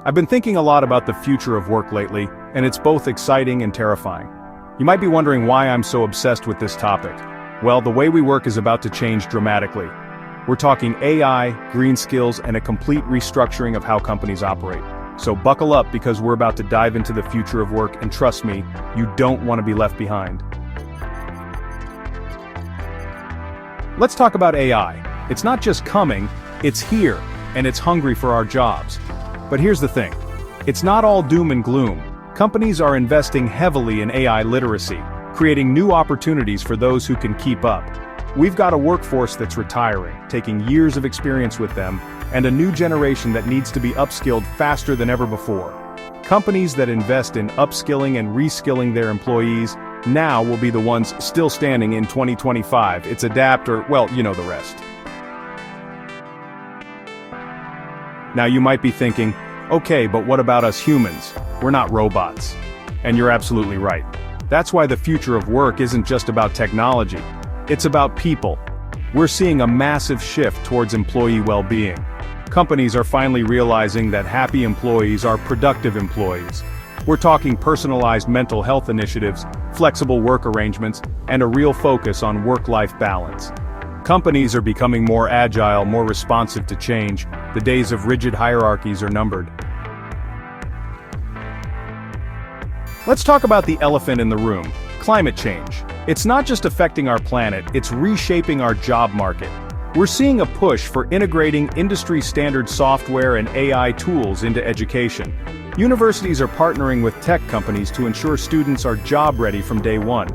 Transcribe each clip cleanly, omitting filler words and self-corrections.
I've been thinking a lot about the future of work lately, and it's both exciting and terrifying. You might be wondering why I'm so obsessed with this topic. Well, the way we work is about to change dramatically. We're talking AI, green skills, and a complete restructuring of how companies operate. So buckle up because we're about to dive into the future of work, and trust me, you don't want to be left behind. Let's talk about AI. It's not just coming, it's here, and it's hungry for our jobs. But here's the thing. It's not all doom and gloom. Companies are investing heavily in AI literacy, creating new opportunities for those who can keep up. We've got a workforce that's retiring, taking years of experience with them, and a new generation that needs to be upskilled faster than ever before. Companies that invest in upskilling and reskilling their employees now will be the ones still standing in 2025. It's adapt or, well, you know the rest. Now you might be thinking, okay, but what about us humans? We're not robots. And you're absolutely right. That's why the future of work isn't just about technology. It's about people. We're seeing a massive shift towards employee well-being. Companies are finally realizing that happy employees are productive employees. We're talking personalized mental health initiatives, flexible work arrangements, and a real focus on work-life balance. Companies are becoming more agile, more responsive to change. The days of rigid hierarchies are numbered. Let's talk about the elephant in the room, climate change. It's not just affecting our planet, it's reshaping our job market. We're seeing a push for integrating industry-standard software and AI tools into education. Universities are partnering with tech companies to ensure students are job-ready from day one.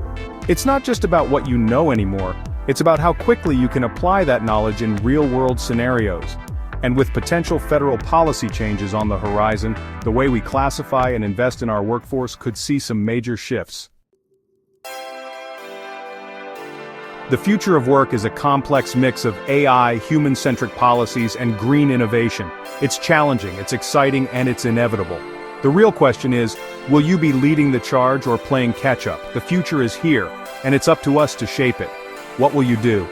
It's not just about what you know anymore, it's about how quickly you can apply that knowledge in real-world scenarios. And with potential federal policy changes on the horizon, the way we classify and invest in our workforce could see some major shifts. The future of work is a complex mix of AI, human-centric policies, and green innovation. It's challenging, it's exciting, and it's inevitable. The real question is, will you be leading the charge or playing catch-up? The future is here, and it's up to us to shape it. What will you do?